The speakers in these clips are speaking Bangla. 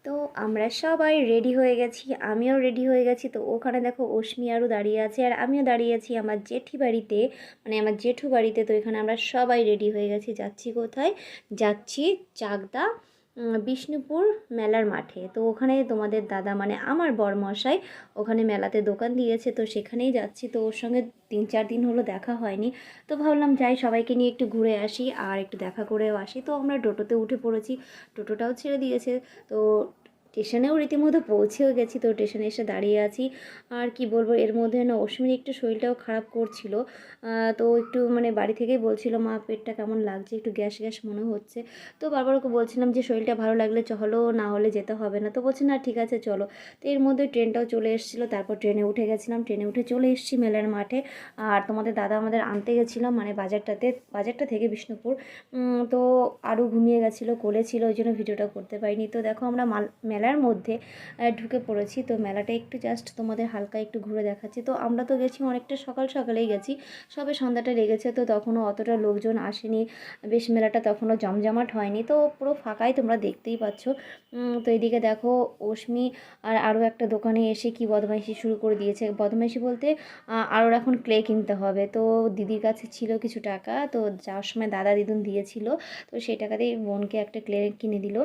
তো আমরা সবাই রেডি হয়ে গেছি, আমিও রেডি হয়ে গেছি। তো ওখানে দেখো অশ্মি আরও দাঁড়িয়ে আছে আর আমিও দাঁড়িয়ে আছি আমার জেঠি বাড়িতে, মানে আমার জেঠু বাড়িতে। তো এখানে আমরা সবাই রেডি হয়ে গেছি। যাচ্ছি কোথায়? যাচ্ছি চাকদা বিষ্ণুপুর মেলার মাঠে। তো ওখানে তোমাদের দাদা মানে আমার বরমশাই ওখানে মেলাতে দোকান দিয়েছে, তো সেখানেই যাচ্ছি। তো ওর সঙ্গে 3-4 দিন হলো দেখা হয়নি, তো ভাবলাম যাই সবাইকে নিয়ে একটু ঘুরে আসি আর একটু দেখা করেও আসি। তো আমরা টোটোতে উঠে পড়েছি, টোটোটাও ছেড়ে দিয়েছে। তো স্টেশনেও রীতিমতো পৌঁছেও গেছি। তো স্টেশনে এসে দাঁড়িয়ে আছি। আর কি বলবো, এর মধ্যে না অশ্বিনীর একটু শরীরটাও খারাপ করছিল। তো একটু মানে বাড়ি থেকেই বলছিল মা পেটটা কেমন লাগছে, একটু গ্যাস গ্যাস মনে হচ্ছে। তো বারবার ওকে বলছিলাম যে শরীরটা ভালো লাগলে চলো, না হলে যেতে হবে না। তো বলছে না ঠিক আছে চলো। তো এর মধ্যে ট্রেনটাও চলে এসেছিলো, তারপর ট্রেনে উঠে গেছিলাম, ট্রেনে উঠে চলে এসেছি মেলার মাঠে। আর তোমাদের দাদা আমাদের আনতে গেছিলাম মানে বাজারটা থেকে বিষ্ণুপুর। তো আরও ঘুমিয়ে গেছিলো, কোলে ছিল, ওই জন্য ভিডিওটা করতে পারিনি। তো দেখো আমরা মেলার মধ্যে ঢুকে পড়েছি। তো মেলাটা একটু জাস্ট তোমাদের হালকা একটু ঘুরে দেখাচ্ছি। তো আমরা তো গেছি অনেকটা সকাল সকালেই গেছি, সবে সন্ধ্যাটা লেগেছে, তো তখনও অতটা লোকজন আসেনি, বেশ মেলাটা তখনও জমজমাট হয়নি, তো পুরো ফাঁকাই তোমরা দেখতেই পাচ্ছ। তো এদিকে দেখো অশ্মি আর আরও একটা দোকানে এসে কি বদমাইশি শুরু করে দিয়েছে। বদমাইশি বলতে আরও এখন ক্লে কিনতে হবে। তো দিদির কাছে ছিল কিছু টাকা, তো যাওয়ার সময় দাদা দিদুন দিয়েছিল, তো সেই টাকাতেই বোনকে একটা ক্লে কিনে দিল।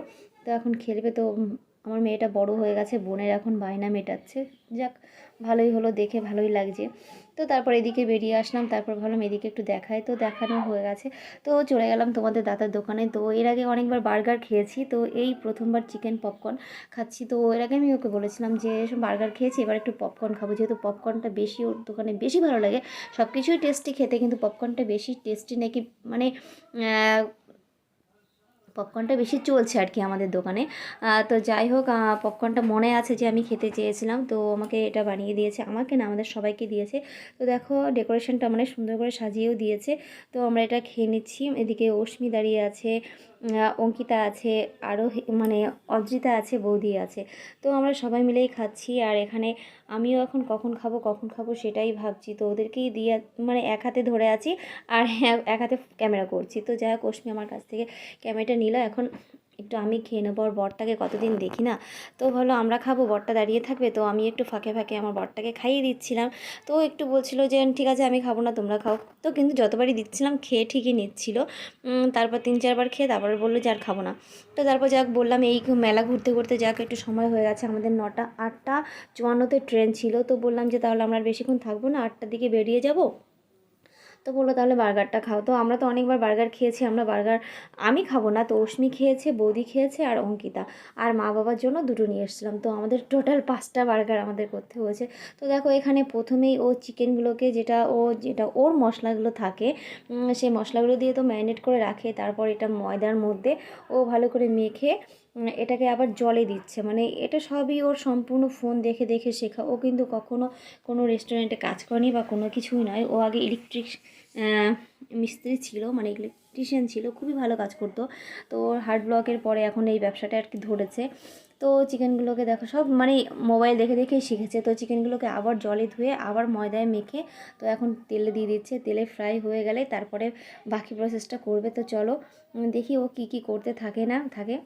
তো এখন খেলবে। তো আমার মেয়েটা বড় হয়ে গেছে, বোনের এখন বায়না মেটাচ্ছে। যাক, ভালোই হলো, দেখে ভালোই লাগছে। তো তারপর এদিকে বেরিয়ে আসলাম, তারপর ভাবলাম এদিকে একটু দেখায়। তো দেখানো হয়ে গেছে, তো চলে গেলাম তোমাদের দাদার দোকানে। তো এর আগে অনেকবার বার্গার খেয়েছি, তো এই প্রথমবার চিকেন পপকর্ন খাচ্ছি। তো এর আগে আমি ওকে বলেছিলাম যে এসব বার্গার খেয়েছি, এবার একটু পপকর্ন খাবো, যেহেতু পপকর্নটা বেশি ওর দোকানে বেশি ভালো লাগে। সব কিছুই টেস্টি খেতে, কিন্তু পপকর্নটা বেশি টেস্টি নাকি, মানে পপকর্নটা বেশি চলছে আর কি আমাদের দোকানে। তো যাই হোক, পপকর্নটা মনে আছে যে আমি খেতে চেয়েছিলাম, তো আমাকে এটা বানিয়ে দিয়েছে, আমাকে না আমাদের সবাইকে দিয়েছে। তো দেখো ডেকোরেশনটা মানে সুন্দর করে সাজিয়েও দিয়েছে। তো আমরা এটা খেয়ে নিচ্ছি। এদিকে অশ্মি দাঁড়িয়ে আছে, অঙ্কিতা আছে, আরও মানে অদ্রিতা আছে, বৌদি আছে। তো আমরা সবাই মিলেই খাচ্ছি। আর এখানে আমিও এখন কখন খাবো সেটাই ভাবছি। তো ওদেরকেই দিয়ে মানে এক হাতে ধরে আছি আর এক হাতে ক্যামেরা করছি। তো যাই হোক অশ্মি আমার কাছ থেকে ক্যামেরাটা নিল, এখন একটু আমি খেয়ে নেবো। আর বরটাকে কতদিন দেখি না, তো ভালো আমরা খাবো, বরটা দাঁড়িয়ে থাকবে। তো আমি একটু ফাঁকে ফাঁকে আমার বরটাকে খাইয়ে দিচ্ছিলাম। তো একটু বলছিল যে ঠিক আছে আমি খাবো না, তোমরা খাও। তো কিন্তু যতবারই দিচ্ছিলাম খেয়ে ঠিকই নিচ্ছিল। তারপর 3-4 বার খেয়ে তারপর বললো যে আর খাবো না। তো তারপর যাক বললাম এই মেলা ঘুরতে ঘুরতে যাক একটু সময় হয়ে গেছে, আমাদের 8:52 ট্রেন ছিল। তো বললাম যে তাহলে আমরা আর বেশিক্ষণ থাকবো না, 8টার দিকে বেরিয়ে যাব। তো বললো তাহলে বার্গারটা খাও। তো আমরা তো অনেকবার বার্গার খেয়েছি, আমরা বার্গার আমি খাবো না। তো অশ্মি খেয়েছে, বৌদি খেয়েছে আর অঙ্কিতা, আর মা বাবার জন্য দুটো নিয়ে এসেছিলাম। তো আমাদের টোটাল 5টা বার্গার আমাদের করতে হয়েছে। তো দেখো এখানে প্রথমেই ও চিকেনগুলোকে, যেটা ওর মশলাগুলো থাকে, সেই মশলাগুলো দিয়ে তো ম্যারিনেট করে রাখে। তারপর এটা ময়দার মধ্যে ও ভালো করে মেখে এটাকে আবার জলে দিচ্ছে। মানে এটা সবই ওর সম্পূর্ণ ফোন দেখে দেখে শেখা। ও কিন্তু কখনো কোনো রেস্টুরেন্টে কাজ করেনি বা কোনো কিছুই নয়। ও আগে ইলেকট্রিক মিস্ত্রি ছিল, মানে ইলেকট্রিশিয়ান ছিল, খুবই ভালো কাজ করতো। তো ওর হার্ড ব্লকের পরে এখন এই ব্যবসাটা আর কি ধরেছে। তো চিকেনগুলোকে দেখো সব মানে মোবাইল দেখে দেখেই শিখেছে। তো চিকেনগুলোকে আবার জলে ধুয়ে আবার ময়দায় মেখে তো এখন তেলে দিয়ে দিচ্ছে। তেলে ফ্রাই হয়ে গেলে তারপরে বাকি প্রসেসটা করবে। তো চলো দেখি ও কী কী করতে থাকে না থাকে,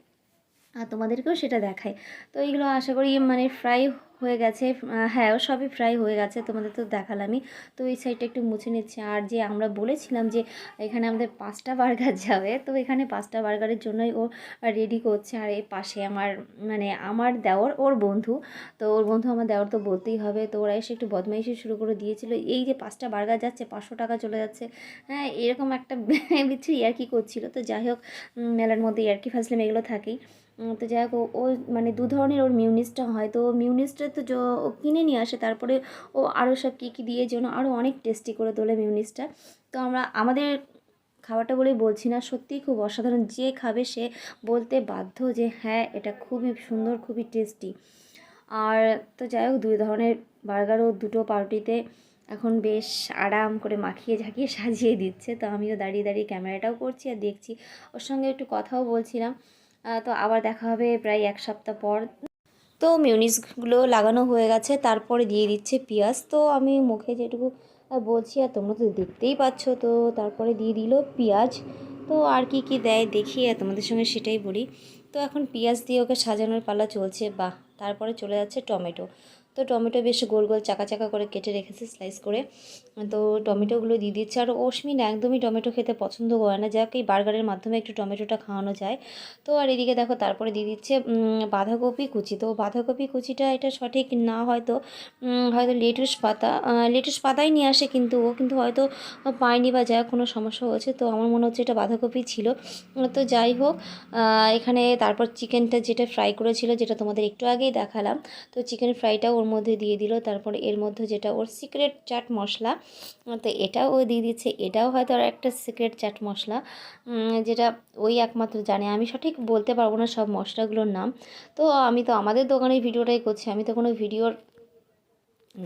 আর তোমাদেরকেও সেটা দেখায়। তো এইগুলো আশা করি মানে ফ্রাই হয়ে গেছে। হ্যাঁ ও সবই ফ্রাই হয়ে গেছে, তোমাদের তো দেখালামই। তো এই সাইডটা একটু মুছে নিচ্ছে। আর যে আমরা বলেছিলাম যে এখানে আমাদের 5টা বার্গার যাবে, তো এখানে 5টা বার্গারের জন্যই ও রেডি করছে। আর এই পাশে আমার মানে আমার দেওর ওর বন্ধু, তো ওর বন্ধু আমার দেওর তো বলতেই হবে। তো ওরা এসে একটু বদমাইশি শুরু করে দিয়েছিল, এই যে 5টা বার্গার যাচ্ছে 500 টাকা চলে যাচ্ছে, হ্যাঁ এরকম একটা বিচ্ছিরি ইয়ার্কি করছিল। তো যাই হোক মেলার মধ্যে ইয়ার্কি ফাজলাম এগুলো থাকেই। তো যাই হোক ও মানে 2 ধরনের ওর মিউনিসটা হয়। তো মিউনিসটা তো ও কিনে নিয়ে আসে, তারপরে ও আরও সব কী কী দিয়ে যেন আরও অনেক টেস্টি করে তোলে মিউনিসটা। তো আমরা আমাদের খাবারটা বলেই বলছি না, সত্যিই খুব অসাধারণ, যে খাবে সে বলতে বাধ্য যে হ্যাঁ এটা খুবই সুন্দর, খুবই টেস্টি। আর তো যাই হোক 2 ধরনের বার্গারও দুটো পাউরুটিতে এখন বেশ আরাম করে মাখিয়ে ঝাঁকিয়ে সাজিয়ে দিচ্ছে। তো আমিও দাঁড়িয়ে দাঁড়িয়ে ক্যামেরাটাও করছি আর দেখছি, ওর সঙ্গে একটু কথাও বলছিলাম। তো আবার দেখা হবে প্রায় 1 সপ্তাহ পর। তো মিউনিসগুলো লাগানো হয়ে গেছে, তারপরে দিয়ে দিচ্ছে পেঁয়াজ। তো আমি মুখে যেটুকু বলছি আর তোমরা তো দেখতেই পাচ্ছ। তো তারপরে দিয়ে দিল পেঁয়াজ। তো আর কি কি দেয় দেখি আর তোমাদের সঙ্গে সেটাই বলি। তো তো এখন পেঁয়াজ দিয়ে ওকে সাজানোর পালা চলছে। বাহ! তারপরে চলে যাচ্ছে টমেটো। তো টমেটো বেশ গোল গোল চাকা চাকা করে কেটে রেখেছে স্লাইস করে। তো টমেটোগুলো দিয়ে দিচ্ছে। আর অশ্মিন একদমই টমেটো খেতে পছন্দ করে না, যাক এই বার্গারের মাধ্যমে একটু টমেটোটা খাওয়ানো যায়। তো আর এদিকে দেখো তারপরে দিয়ে দিচ্ছে বাঁধাকপি কুচি। তো বাঁধাকপি কুচিটা এটা সঠিক না হয়তো, হয়তো লেটুস পাতা, লেটুস পাতাই নিয়ে আসে, কিন্তু ও কিন্তু হয়তো পায়নি বা যা কোনো সমস্যা হয়েছে। তো আমার মনে হচ্ছে এটা বাঁধাকপি ছিল। তো যাই হোক, এখানে তারপর চিকেনটা যেটা ফ্রাই করেছিল, যেটা তোমাদের একটু আগেই দেখালাম, তো চিকেন ফ্রাইটাও ওর মধ্যে দিয়ে দিল। তারপরে এর মধ্যে যেটা ওর সিক্রেট চাট মশলা, তো এটাও ও দিয়ে দিচ্ছে। এটাও হয়তো আর একটা সিক্রেট চাট মশলা, যেটা ওই একমাত্র জানে। আমি সঠিক বলতে পারবো না সব মশলাগুলোর নাম। তো আমি তো আমাদের দোকানের ভিডিওটাই করছি, আমি তো কোনো ভিডিওর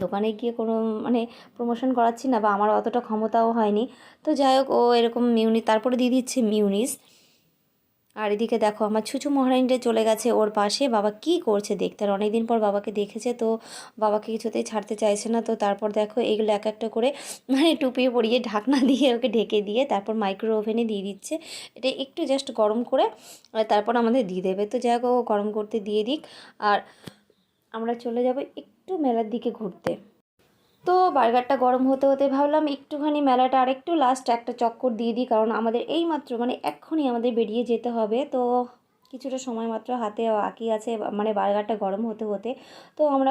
দোকানে গিয়ে কোনো মানে প্রমোশন করাচ্ছি না, বা আমার অতটা ক্ষমতাও হয়নি। তো যাই হোক, ও এরকম তারপরে দিয়ে দিচ্ছে মিউনিস। আর এদিকে দেখো আমার ছুঁচু মহারানীটা চলে গেছে ওর পাশে, বাবা কি করছে দেখতে। আর অনেকদিন পর বাবাকে দেখেছে, তো বাবাকে কিছুতেই ছাড়তে চাইছে না। তো তারপর দেখো এগুলো এক একটা করে মানে টুপিয়ে পরিয়ে ঢাকনা দিয়ে ওকে ঢেকে দিয়ে তারপর মাইক্রো ওভেনে দিয়ে দিচ্ছে। এটা একটু জাস্ট গরম করে তারপর আমাদের দিয়ে দেবে। তো যাই হোক, ও গরম করতে দিয়ে দিক। আর আমরা চলে যাব একটু মেলার দিকে ঘুরতে। তো বার্গারটা গরম হতে হতে ভাবলাম একটুখানি মেলাটা আরেকটু লাস্ট একটা চক্কর দিয়ে দিই, কারণ আমাদের এই মাত্র মানে এক্ষুনি আমাদের বেরিয়ে যেতে হবে। তো কিছুটা সময় মাত্র হাতে বাকি আছে, মানে বার্গারটা গরম হতে হতে। তো আমরা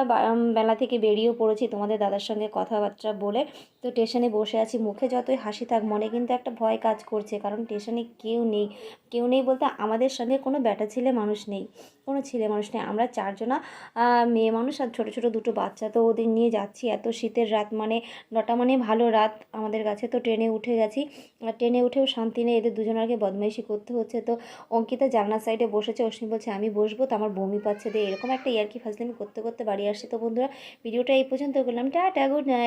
মেলা থেকে বেরিয়েও পড়েছি তোমাদের দাদার সঙ্গে কথাবার্তা বলে। তো স্টেশনে বসে আছি, মুখে যতই হাসি থাক মনে কিন্তু একটা ভয় কাজ করছে, কারণ স্টেশনে কেউ নেই। কেউ নেই বলতে আমাদের সঙ্গে কোনো ব্যাটা ছেলে মানুষ নেই, কোনো ছেলে মানুষ নেই। আমরা চারজনা মেয়ে মানুষ আর ছোটো ছোটো দুটো বাচ্চা। তো ওদের নিয়ে যাচ্ছি, এত শীতের রাত, মানে 9টা মানে ভালো রাত আমাদের কাছে। তো ট্রেনে উঠে গেছি, আর ট্রেনে উঠেও শান্তি নেই, এদের দুজনকে বদমাইশি করতে হচ্ছে। তো অঙ্কিতা জানলার সাইডে বসেছে, অশ্বিনী বলছে আমি বসবো, তো আমার বমি পাচ্ছে। দিয়ে এরকম একটা ইয়ার্কি ফাজলামি করতে করতে বাড়ি আসছে। তো বন্ধুরা, ভিডিওটা এই পর্যন্ত করলাম। Tata, good night.